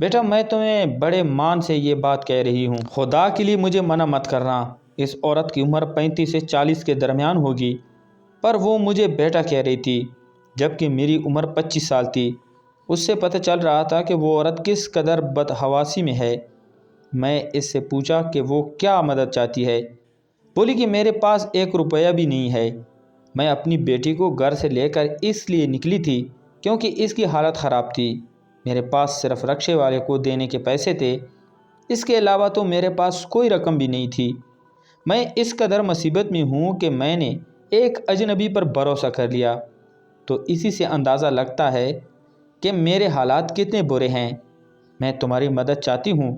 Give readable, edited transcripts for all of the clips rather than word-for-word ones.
بیٹا میں تمہیں بڑے مان سے یہ بات کہہ رہی ہوں، خدا کے لیے مجھے منع مت کرنا۔ اس عورت کی عمر 35 سے 40 کے درمیان ہوگی، پر وہ مجھے بیٹا کہہ رہی تھی جبکہ میری عمر 25 سال تھی۔ اس سے پتہ چل رہا تھا کہ وہ عورت کس قدر بدحواسی میں ہے۔ میں اس سے پوچھا کہ وہ کیا مدد چاہتی ہے۔ بولی کہ میرے پاس 1 روپیہ بھی نہیں ہے۔ میں اپنی بیٹی کو گھر سے لے کر اس لیے نکلی تھی کیونکہ اس کی حالت خراب تھی۔ میرے پاس صرف رکشے والے کو دینے کے پیسے تھے، اس کے علاوہ تو میرے پاس کوئی رقم بھی نہیں تھی۔ میں اس قدر مصیبت میں ہوں کہ میں نے ایک اجنبی پر بھروسہ کر لیا، تو اسی سے اندازہ لگتا ہے کہ میرے حالات کتنے برے ہیں۔ میں تمہاری مدد چاہتی ہوں۔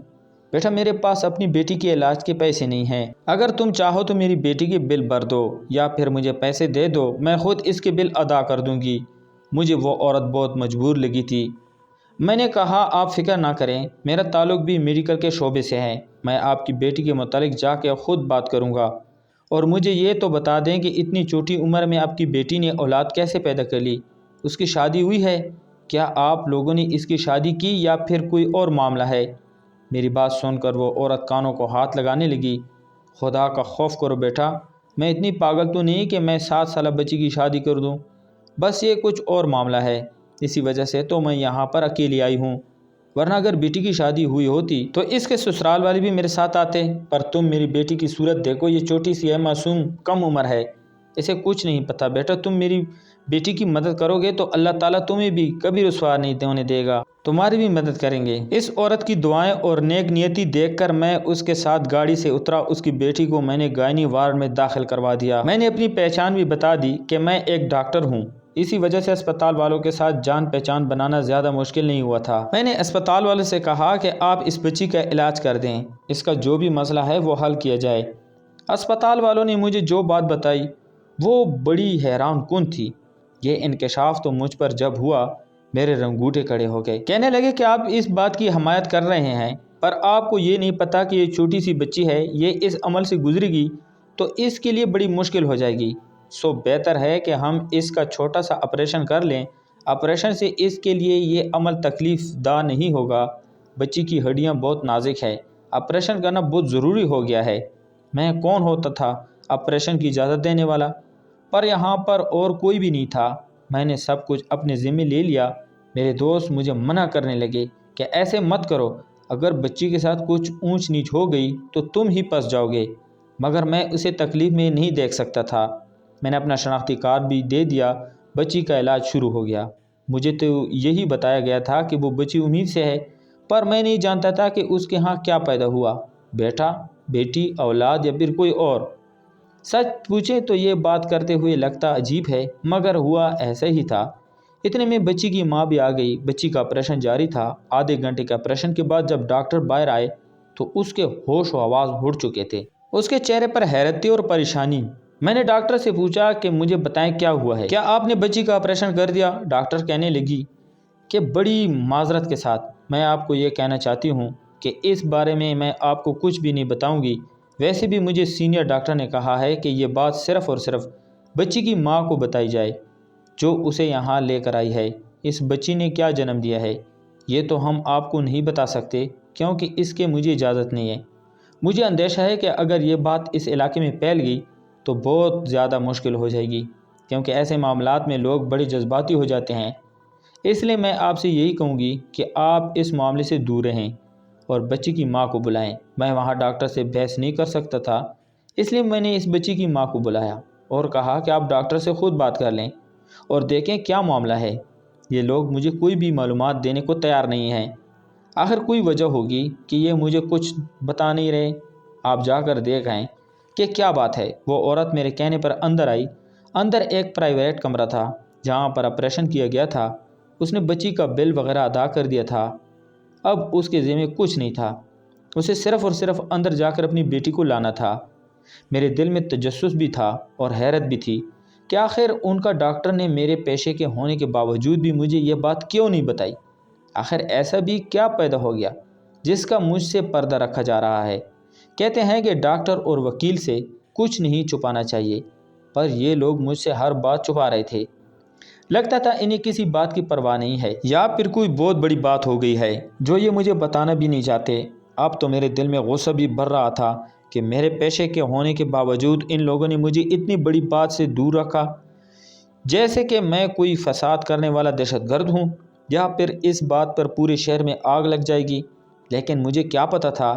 بیٹا میرے پاس اپنی بیٹی کے علاج کے پیسے نہیں ہیں۔ اگر تم چاہو تو میری بیٹی کے بل بھر دو یا پھر مجھے پیسے دے دو، میں خود اس کے بل ادا کر دوں گی۔ مجھے وہ عورت بہت مجبور لگی تھی۔ میں نے کہا آپ فکر نہ کریں، میرا تعلق بھی میڈیکل کے شعبے سے ہے، میں آپ کی بیٹی کے متعلق جا کے خود بات کروں گا۔ اور مجھے یہ تو بتا دیں کہ اتنی چھوٹی عمر میں آپ کی بیٹی نے اولاد کیسے پیدا کر لی؟ اس کی شادی ہوئی ہے؟ کیا آپ لوگوں نے اس کی شادی کی یا پھر کوئی اور معاملہ ہے؟ میری بات سن کر وہ عورت کانوں کو ہاتھ لگانے لگی۔ خدا کا خوف کرو بیٹا، میں اتنی پاگل تو نہیں کہ میں 7 سالہ بچی کی شادی کر دوں، بس یہ کچھ اور معاملہ ہے، اسی وجہ سے تو میں یہاں پر اکیلی آئی ہوں، ورنہ اگر بیٹی کی شادی ہوئی ہوتی تو اس کے سسرال والے بھی میرے ساتھ آتے۔ پر تم میری بیٹی کی صورت دیکھو، یہ چھوٹی سی ہے، معصوم، کم عمر ہے، اسے کچھ نہیں پتہ۔ بیٹا تم میری بیٹی کی مدد کرو گے تو اللہ تعالیٰ تمہیں بھی کبھی رسوا نہیں ہونے دے گا، تمہاری بھی مدد کریں گے۔ اس عورت کی دعائیں اور نیک نیتی دیکھ کر میں اس کے ساتھ گاڑی سے اترا۔ اس کی بیٹی کو میں نے گائنی وارڈ میں داخل کروا دیا۔ میں نے اپنی پہچان بھی بتا دی کہ میں ایک ڈاکٹر ہوں، اسی وجہ سے اسپتال والوں کے ساتھ جان پہچان بنانا زیادہ مشکل نہیں ہوا تھا۔ میں نے اسپتال والوں سے کہا کہ آپ اس بچی کا علاج کر دیں، اس کا جو بھی مسئلہ ہے وہ حل کیا جائے۔ اسپتال والوں نے مجھے جو بات بتائی وہ بڑی حیران کن تھی۔ یہ انکشاف تو مجھ پر جب ہوا میرے رنگوٹے کھڑے ہو گئے۔ کہنے لگے کہ آپ اس بات کی حمایت کر رہے ہیں، پر آپ کو یہ نہیں پتہ کہ یہ چھوٹی سی بچی ہے، یہ اس عمل سے گزرے گی تو اس کے لیے بڑی مشکل ہو جائے گی، سو بہتر ہے کہ ہم اس کا چھوٹا سا آپریشن کر لیں۔ آپریشن سے اس کے لیے یہ عمل تکلیف دہ نہیں ہوگا، بچی کی ہڈیاں بہت نازک ہے، آپریشن کرنا بہت ضروری ہو گیا ہے۔ میں کون ہوتا تھا آپریشن کی اجازت دینے والا، پر یہاں پر اور کوئی بھی نہیں تھا۔ میں نے سب کچھ اپنے ذمہ لے لیا۔ میرے دوست مجھے منع کرنے لگے کہ ایسے مت کرو، اگر بچی کے ساتھ کچھ اونچ نیچ ہو گئی تو تم ہی پھنس جاؤ گے، مگر میں اسے تکلیف میں نہیں دیکھ سکتا تھا۔ میں نے اپنا شناختی کارڈ بھی دے دیا۔ بچی کا علاج شروع ہو گیا۔ مجھے تو یہی بتایا گیا تھا کہ وہ بچی امید سے ہے، پر میں نہیں جانتا تھا کہ اس کے ہاں کیا پیدا ہوا، بیٹا، بیٹی، اولاد یا پھر کوئی اور۔ سچ پوچھیں تو یہ بات کرتے ہوئے لگتا عجیب ہے، مگر ہوا ایسا ہی تھا۔ اتنے میں بچی کی ماں بھی آ گئی۔ بچی کا آپریشن جاری تھا۔ آدھے گھنٹے کے آپریشن کے بعد جب ڈاکٹر باہر آئے تو اس کے ہوش و حواس اڑ چکے تھے۔ اس کے چہرے پر حیرت تھی اور پریشانی۔ میں نے ڈاکٹر سے پوچھا کہ مجھے بتائیں کیا ہوا ہے، کیا آپ نے بچی کا آپریشن کر دیا؟ ڈاکٹر کہنے لگی کہ بڑی معذرت کے ساتھ میں آپ کو یہ کہنا چاہتی ہوں کہ اس بارے میں آپ کو کچھ بھی نہیں بتاؤں گی۔ ویسے بھی مجھے سینئر ڈاکٹر نے کہا ہے کہ یہ بات صرف اور صرف بچی کی ماں کو بتائی جائے جو اسے یہاں لے کر آئی ہے۔ اس بچی نے کیا جنم دیا ہے یہ تو ہم آپ کو نہیں بتا سکتے کیونکہ اس کے مجھے اجازت نہیں ہے۔ مجھے اندیشہ ہے کہ اگر یہ بات اس علاقے میں پھیل گئی تو بہت زیادہ مشکل ہو جائے گی، کیونکہ ایسے معاملات میں لوگ بڑے جذباتی ہو جاتے ہیں۔ اس لیے میں آپ سے یہی کہوں گی کہ آپ اس معاملے سے دور رہیں اور بچی کی ماں کو بلائیں۔ میں وہاں ڈاکٹر سے بحث نہیں کر سکتا تھا، اس لیے میں نے اس بچی کی ماں کو بلایا اور کہا کہ آپ ڈاکٹر سے خود بات کر لیں اور دیکھیں کیا معاملہ ہے۔ یہ لوگ مجھے کوئی بھی معلومات دینے کو تیار نہیں ہیں۔ آخر کوئی وجہ ہوگی کہ یہ مجھے کچھ بتا نہیں رہے۔ آپ جا کر دیکھ آئیں کہ کیا بات ہے۔ وہ عورت میرے کہنے پر اندر آئی۔ اندر ایک پرائیویٹ کمرہ تھا جہاں پر آپریشن کیا گیا تھا۔ اس نے بچی کا بل وغیرہ ادا کر دیا تھا۔ اب اس کے ذمہ کچھ نہیں تھا، اسے صرف اور صرف اندر جا کر اپنی بیٹی کو لانا تھا۔ میرے دل میں تجسس بھی تھا اور حیرت بھی تھی کہ آخر ان کا ڈاکٹر نے میرے پیشے کے ہونے کے باوجود بھی مجھے یہ بات کیوں نہیں بتائی۔ آخر ایسا بھی کیا پیدا ہو گیا جس کا مجھ سے پردہ رکھا جا رہا ہے۔ کہتے ہیں کہ ڈاکٹر اور وکیل سے کچھ نہیں چھپانا چاہیے، پر یہ لوگ مجھ سے ہر بات چھپا رہے تھے۔ لگتا تھا انہیں کسی بات کی پرواہ نہیں ہے یا پھر کوئی بہت بڑی بات ہو گئی ہے جو یہ مجھے بتانا بھی نہیں چاہتے۔ اب تو میرے دل میں غصہ بھی بھر رہا تھا کہ میرے پیشے کے ہونے کے باوجود ان لوگوں نے مجھے اتنی بڑی بات سے دور رکھا، جیسے کہ میں کوئی فساد کرنے والا دہشت گرد ہوں یا پھر اس بات پر پورے شہر میں آگ لگ جائے گی۔ لیکن مجھے کیا پتہ تھا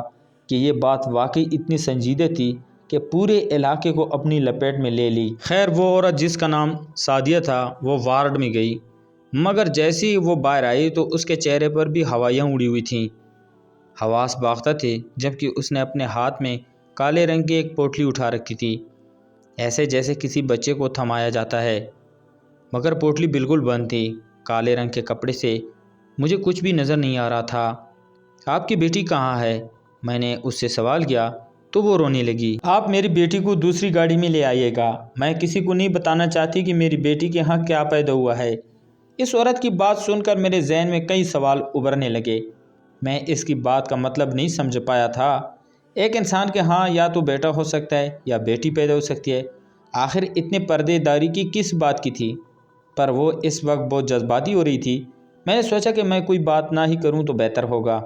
کہ یہ بات واقعی اتنی سنجیدہ تھی کہ پورے علاقے کو اپنی لپیٹ میں لے لی۔ خیر وہ عورت جس کا نام سعدیہ تھا وہ وارڈ میں گئی، مگر جیسے ہی وہ باہر آئی تو اس کے چہرے پر بھی ہوائیاں اڑی ہوئی تھیں، حواس باختہ تھے، جبکہ اس نے اپنے ہاتھ میں کالے رنگ کی ایک پوٹلی اٹھا رکھی تھی، ایسے جیسے کسی بچے کو تھمایا جاتا ہے، مگر پوٹلی بالکل بند تھی۔ کالے رنگ کے کپڑے سے مجھے کچھ بھی نظر نہیں آ رہا تھا۔ آپ کی بیٹی کہاں ہے؟ میں نے اس سے سوال کیا تو وہ رونے لگی۔ آپ میری بیٹی کو دوسری گاڑی میں لے آئیے گا، میں کسی کو نہیں بتانا چاہتی کہ میری بیٹی کے ہاں کیا پیدا ہوا ہے۔ اس عورت کی بات سن کر میرے ذہن میں کئی سوال ابھرنے لگے۔ میں اس کی بات کا مطلب نہیں سمجھ پایا تھا۔ ایک انسان کے ہاں یا تو بیٹا ہو سکتا ہے یا بیٹی پیدا ہو سکتی ہے، آخر اتنے پردے داری کی کس بات کی تھی؟ پر وہ اس وقت بہت جذباتی ہو رہی تھی۔ میں نے سوچا کہ میں کوئی بات نہ ہی کروں تو بہتر ہوگا۔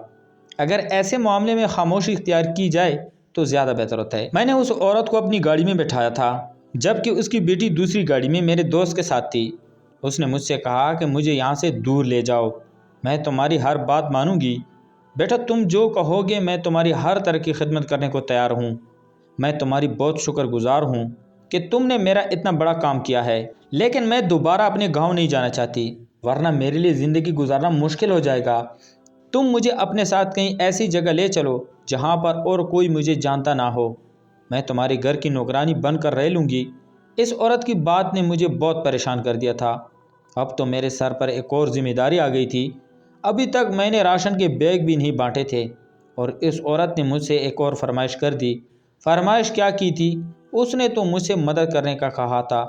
اگر ایسے معاملے میں خاموشی اختیار کی جائے تو زیادہ بہتر ہوتا ہے۔ میں نے اس عورت کو اپنی گاڑی میں بٹھایا تھا، جبکہ اس کی بیٹی دوسری گاڑی میں میرے دوست کے ساتھ تھی۔ اس نے مجھ سے کہا کہ مجھے یہاں سے دور لے جاؤ، میں تمہاری ہر بات مانوں گی۔ بیٹا تم جو کہو گے میں تمہاری ہر طرح کی خدمت کرنے کو تیار ہوں۔ میں تمہاری بہت شکر گزار ہوں کہ تم نے میرا اتنا بڑا کام کیا ہے، لیکن میں دوبارہ اپنے گاؤں نہیں جانا چاہتی، ورنہ میرے لیے زندگی گزارنا مشکل ہو جائے گا۔ تم مجھے اپنے ساتھ کہیں ایسی جگہ لے چلو جہاں پر اور کوئی مجھے جانتا نہ ہو، میں تمہارے گھر کی نوکرانی بن کر رہ لوں گی۔ اس عورت کی بات نے مجھے بہت پریشان کر دیا تھا۔ اب تو میرے سر پر ایک اور ذمہ داری آ گئی تھی۔ ابھی تک میں نے راشن کے بیگ بھی نہیں بانٹے تھے اور اس عورت نے مجھ سے ایک اور فرمائش کر دی۔ فرمائش کیا کی تھی؟ اس نے تو مجھ سے مدد کرنے کا کہا تھا،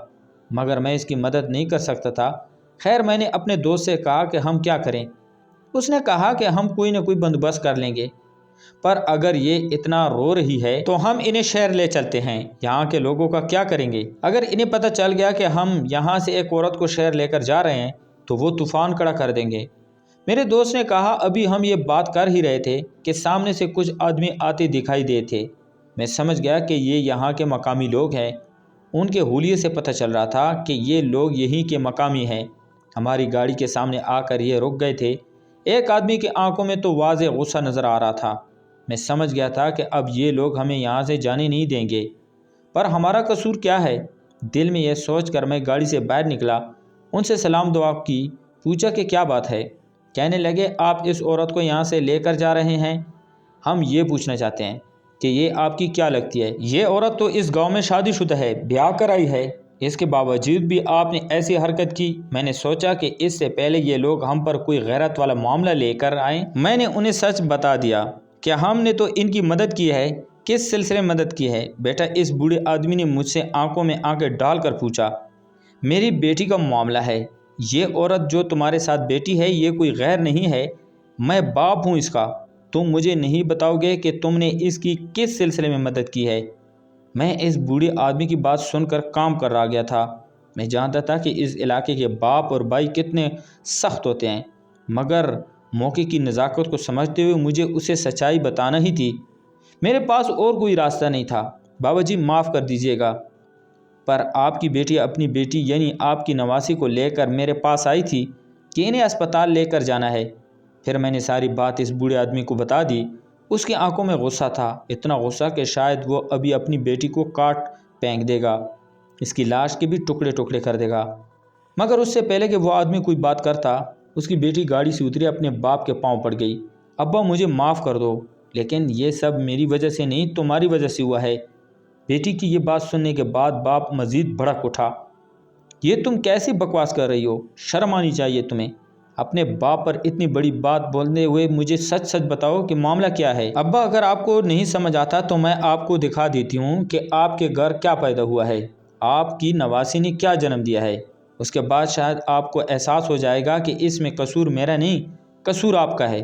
مگر میں اس کی مدد نہیں کر سکتا تھا۔ خیر میں نے اپنے دوست سے کہا کہ ہم کیا کریں؟ اس نے کہا کہ ہم کوئی نہ کوئی بندوبست کر لیں گے، پر اگر یہ اتنا رو رہی ہے تو ہم انہیں شہر لے چلتے ہیں، یہاں کے لوگوں کا کیا کریں گے؟ اگر انہیں پتہ چل گیا کہ ہم یہاں سے ایک عورت کو شہر لے کر جا رہے ہیں تو وہ طوفان کھڑا کر دیں گے۔ میرے دوست نے کہا ابھی ہم یہ بات کر ہی رہے تھے کہ سامنے سے کچھ آدمی آتے دکھائی دے تھے۔ میں سمجھ گیا کہ یہ یہاں کے مقامی لوگ ہیں، ان کے حلیے سے پتہ چل رہا تھا کہ یہ لوگ یہیں کے مقامی ہیں۔ ہماری گاڑی کے سامنے آ کر یہ رک گئے تھے۔ ایک آدمی کی آنکھوں میں تو واضح غصہ نظر آ رہا تھا۔ میں سمجھ گیا تھا کہ اب یہ لوگ ہمیں یہاں سے جانے نہیں دیں گے، پر ہمارا قصور کیا ہے؟ دل میں یہ سوچ کر میں گاڑی سے باہر نکلا، ان سے سلام دعا کی، پوچھا کہ کیا بات ہے؟ کہنے لگے آپ اس عورت کو یہاں سے لے کر جا رہے ہیں، ہم یہ پوچھنا چاہتے ہیں کہ یہ آپ کی کیا لگتی ہے؟ یہ عورت تو اس گاؤں میں شادی شدہ ہے، بیاہ کر آئی ہے، اس کے باوجود بھی آپ نے ایسی حرکت کی۔ میں نے سوچا کہ اس سے پہلے یہ لوگ ہم پر کوئی غیرت والا معاملہ لے کر آئیں۔ میں نے انہیں سچ بتا دیا کہ ہم نے تو ان کی مدد کی ہے۔ کس سلسلے میں مدد کی ہے؟ بیٹا اس بوڑھے آدمی نے مجھ سے آنکھوں میں آنکھیں ڈال کر پوچھا۔ میری بیٹی کا معاملہ ہے، یہ عورت جو تمہارے ساتھ بیٹی ہے یہ کوئی غیر نہیں ہے، میں باپ ہوں اس کا۔ تم مجھے نہیں بتاؤ گے کہ تم نے اس کی کس سلسلے میں مدد کی ہے؟ میں اس بوڑھے آدمی کی بات سن کر کام کر رہ گیا تھا۔ میں جانتا تھا کہ اس علاقے کے باپ اور بھائی کتنے سخت ہوتے ہیں، مگر موقع کی نزاکت کو سمجھتے ہوئے مجھے اسے سچائی بتانا ہی تھی۔ میرے پاس اور کوئی راستہ نہیں تھا۔ بابا جی معاف کر دیجیے گا، پر آپ کی بیٹی اپنی بیٹی یعنی آپ کی نواسی کو لے کر میرے پاس آئی تھی کہ انہیں اسپتال لے کر جانا ہے۔ پھر میں نے ساری بات اس بوڑھے آدمی کو بتا دی۔ اس کی آنکھوں میں غصہ تھا، اتنا غصہ کہ شاید وہ ابھی اپنی بیٹی کو کاٹ پھینک دے گا، اس کی لاش کے بھی ٹکڑے ٹکڑے کر دے گا۔ مگر اس سے پہلے کہ وہ آدمی کوئی بات کرتا، اس کی بیٹی گاڑی سے اتری، اپنے باپ کے پاؤں پڑ گئی۔ ابا مجھے معاف کر دو، لیکن یہ سب میری وجہ سے نہیں تمہاری وجہ سے ہوا ہے۔ بیٹی کی یہ بات سننے کے بعد باپ مزید بھڑک اٹھا۔ یہ تم کیسی بکواس کر رہی ہو؟ شرم آنی چاہیے تمہیں۔ اپنے باپ پر اتنی بڑی بات بولنے ہوئے مجھے سچ سچ بتاؤ کہ معاملہ کیا ہے؟ ابا اگر آپ کو نہیں سمجھ آتا تو میں آپ کو دکھا دیتی ہوں کہ آپ کے گھر کیا پیدا ہوا ہے، آپ کی نواسی نے کیا جنم دیا ہے۔ اس کے بعد شاید آپ کو احساس ہو جائے گا کہ اس میں قصور میرا نہیں، قصور آپ کا ہے۔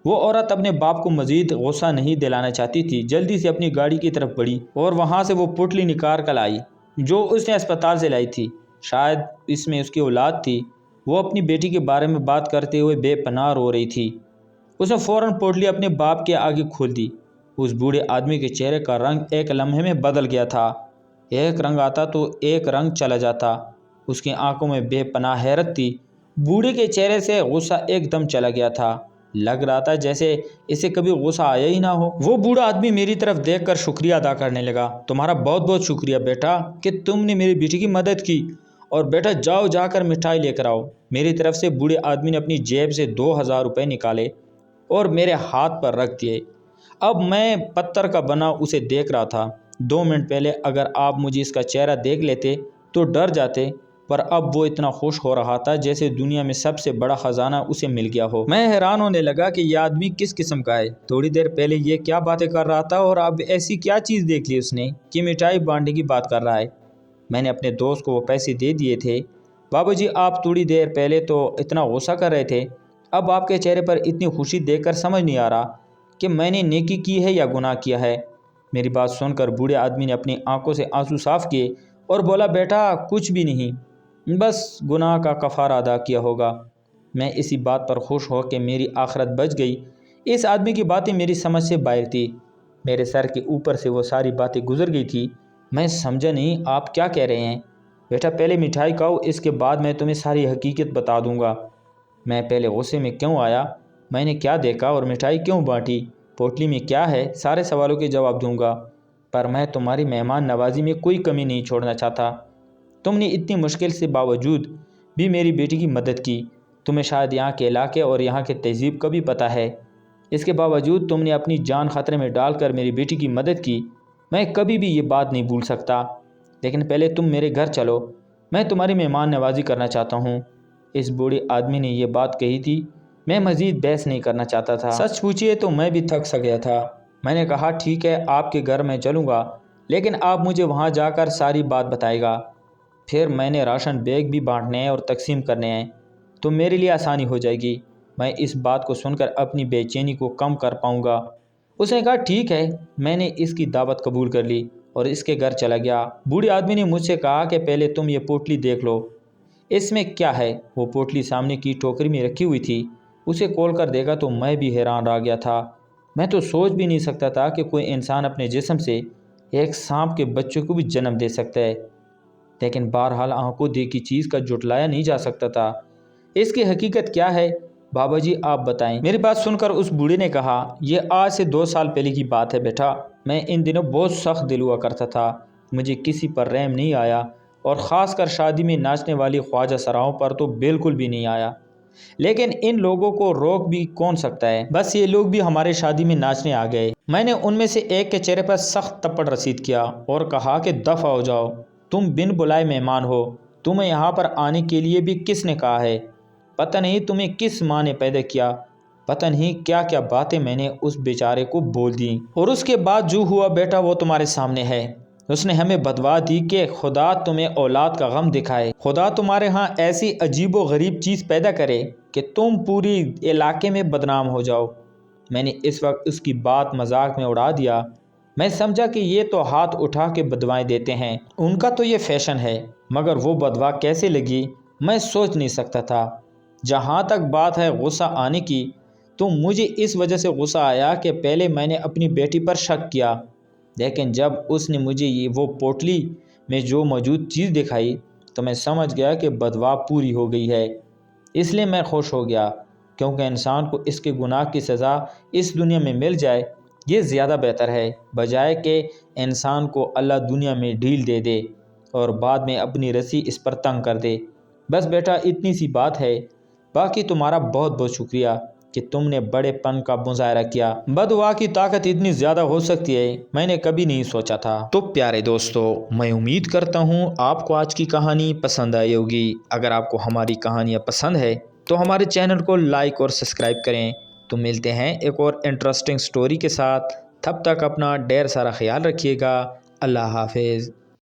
وہ عورت اپنے باپ کو مزید غصہ نہیں دلانا چاہتی تھی، جلدی سے اپنی گاڑی کی طرف بڑھی اور وہاں سے وہ پٹلی نکال کر لائی جو اس نے اسپتال سے لائی تھی۔ شاید اس میں اس کی اولاد تھی۔ وہ اپنی بیٹی کے بارے میں بات کرتے ہوئے بے پناہ رو رہی تھی۔ اس نے فوراً پوٹلی اپنے باپ کے آگے کھول دی۔ اس بوڑھے آدمی کے چہرے کا رنگ ایک لمحے میں بدل گیا تھا۔ ایک رنگ آتا تو ایک رنگ چلا جاتا۔ اس کی آنکھوں میں بے پناہ حیرت تھی۔ بوڑھے کے چہرے سے غصہ ایک دم چلا گیا تھا۔ لگ رہا تھا جیسے اسے کبھی غصہ آیا ہی نہ ہو۔ وہ بوڑھا آدمی میری طرف دیکھ کر شکریہ ادا کرنے لگا۔ تمہارا بہت بہت شکریہ بیٹا کہ تم نے میری بیٹی کی مدد کی۔ اور بیٹا جاؤ جا کر مٹھائی لے کر آؤ۔ میری طرف سے بوڑھے آدمی نے اپنی جیب سے 2000 روپے نکالے اور میرے ہاتھ پر رکھ دیے۔ اب میں پتھر کا بنا اسے دیکھ رہا تھا۔ 2 منٹ پہلے اگر آپ مجھے اس کا چہرہ دیکھ لیتے تو ڈر جاتے، پر اب وہ اتنا خوش ہو رہا تھا جیسے دنیا میں سب سے بڑا خزانہ اسے مل گیا ہو۔ میں حیران ہونے لگا کہ یہ آدمی کس قسم کا ہے۔ تھوڑی دیر پہلے یہ کیا باتیں کر رہا تھا اور اب ایسی کیا چیز دیکھ لی اس نے کہ مٹھائی بانٹنے کی بات کر رہا ہے۔ میں نے اپنے دوست کو وہ پیسے دے دیے تھے۔ بابا جی آپ تھوڑی دیر پہلے تو اتنا غصہ کر رہے تھے، اب آپ کے چہرے پر اتنی خوشی دیکھ کر سمجھ نہیں آ رہا کہ میں نے نیکی کی ہے یا گناہ کیا ہے۔ میری بات سن کر بوڑھے آدمی نے اپنی آنکھوں سے آنسو صاف کیے اور بولا بیٹا کچھ بھی نہیں، بس گناہ کا کفارہ ادا کیا ہوگا۔ میں اسی بات پر خوش ہو کہ میری آخرت بچ گئی۔ اس آدمی کی باتیں میری سمجھ سے باہر تھی۔ میرے سر کے اوپر سے وہ ساری باتیں گزر گئی تھی۔ میں سمجھا نہیں آپ کیا کہہ رہے ہیں؟ بیٹا پہلے مٹھائی کھاؤ، اس کے بعد میں تمہیں ساری حقیقت بتا دوں گا۔ میں پہلے غصے میں کیوں آیا، میں نے کیا دیکھا اور مٹھائی کیوں بانٹی، پوٹلی میں کیا ہے، سارے سوالوں کے جواب دوں گا۔ پر میں تمہاری مہمان نوازی میں کوئی کمی نہیں چھوڑنا چاہتا۔ تم نے اتنی مشکل سے باوجود بھی میری بیٹی کی مدد کی۔ تمہیں شاید یہاں کے علاقے اور یہاں کے تہذیب کا بھی پتہ ہے، اس کے باوجود تم نے اپنی جان خطرے میں ڈال کر میری بیٹی کی مدد کی۔ میں کبھی بھی یہ بات نہیں بھول سکتا۔ لیکن پہلے تم میرے گھر چلو، میں تمہاری مہمان نوازی کرنا چاہتا ہوں۔ اس بوڑھے آدمی نے یہ بات کہی تھی۔ میں مزید بحث نہیں کرنا چاہتا تھا۔ سچ پوچھیے تو میں بھی تھک سا گیا تھا۔ میں نے کہا ٹھیک ہے آپ کے گھر میں چلوں گا، لیکن آپ مجھے وہاں جا کر ساری بات بتائے گا۔ پھر میں نے راشن بیگ بھی بانٹنے ہیں اور تقسیم کرنے ہیں، تو میرے لیے آسانی ہو جائے گی۔ میں اس بات کو سن کر اپنی بے چینی کو کم کر پاؤں گا۔ اس نے کہا ٹھیک ہے۔ میں نے اس کی دعوت قبول کر لی اور اس کے گھر چلا گیا۔ بوڑھے آدمی نے مجھ سے کہا کہ پہلے تم یہ پوٹلی دیکھ لو، اس میں کیا ہے۔ وہ پوٹلی سامنے کی ٹوکری میں رکھی ہوئی تھی۔ اسے کھول کر دیکھا تو میں بھی حیران رہ گیا تھا۔ میں تو سوچ بھی نہیں سکتا تھا کہ کوئی انسان اپنے جسم سے ایک سانپ کے بچے کو بھی جنم دے سکتا ہے، لیکن بہرحال آنکھوں دیکھی چیز کا جھٹلایا نہیں جا سکتا تھا۔ اس کی حقیقت کیا ہے بابا جی آپ بتائیں۔ میری بات سن کر اس بوڑھے نے کہا یہ آج سے 2 سال پہلے کی بات ہے بیٹا۔ میں ان دنوں بہت سخت دل ہوا کرتا تھا، مجھے کسی پر رحم نہیں آیا، اور خاص کر شادی میں ناچنے والی خواجہ سراؤں پر تو بالکل بھی نہیں آیا۔ لیکن ان لوگوں کو روک بھی کون سکتا ہے، بس یہ لوگ بھی ہمارے شادی میں ناچنے آ گئے۔ میں نے ان میں سے ایک کے چہرے پر سخت تپڑ رسید کیا اور کہا کہ دفع ہو جاؤ، تم بن بلائے مہمان ہو، تمہیں یہاں پر آنے کے لیے بھی کس نے کہا ہے؟ پتہ نہیں تمہیں کس ماں نے پیدا کیا، پتہ نہیں کیا کیا باتیں میں نے اس بیچارے کو بول دیں، اور اس کے بعد جو ہوا بیٹا وہ تمہارے سامنے ہے۔ اس نے ہمیں بدوا دی کہ خدا تمہیں اولاد کا غم دکھائے، خدا تمہارے ہاں ایسی عجیب و غریب چیز پیدا کرے کہ تم پوری علاقے میں بدنام ہو جاؤ۔ میں نے اس وقت اس کی بات مذاق میں اڑا دیا۔ میں سمجھا کہ یہ تو ہاتھ اٹھا کے بدوائیں دیتے ہیں، ان کا تو یہ فیشن ہے، مگر وہ بدوا کیسے لگی میں سوچ نہیں سکتا تھا۔ جہاں تک بات ہے غصہ آنے کی، تو مجھے اس وجہ سے غصہ آیا کہ پہلے میں نے اپنی بیٹی پر شک کیا، لیکن جب اس نے مجھے وہ پوٹلی میں جو موجود چیز دکھائی تو میں سمجھ گیا کہ بدوا پوری ہو گئی ہے۔ اس لیے میں خوش ہو گیا، کیونکہ انسان کو اس کے گناہ کی سزا اس دنیا میں مل جائے یہ زیادہ بہتر ہے، بجائے کہ انسان کو اللہ دنیا میں ڈھیل دے دے اور بعد میں اپنی رسی اس پر تنگ کر دے۔ بس بیٹا اتنی سی بات ہے، باقی تمہارا بہت بہت شکریہ کہ تم نے بڑے پن کا مظاہرہ کیا۔ بدوا کی طاقت اتنی زیادہ ہو سکتی ہے میں نے کبھی نہیں سوچا تھا۔ تو پیارے دوستو، میں امید کرتا ہوں آپ کو آج کی کہانی پسند آئی ہوگی۔ اگر آپ کو ہماری کہانیاں پسند ہے تو ہمارے چینل کو لائک اور سبسکرائب کریں۔ تو ملتے ہیں ایک اور انٹرسٹنگ سٹوری کے ساتھ، تب تک اپنا ڈھیر سارا خیال رکھیے گا۔ اللہ حافظ۔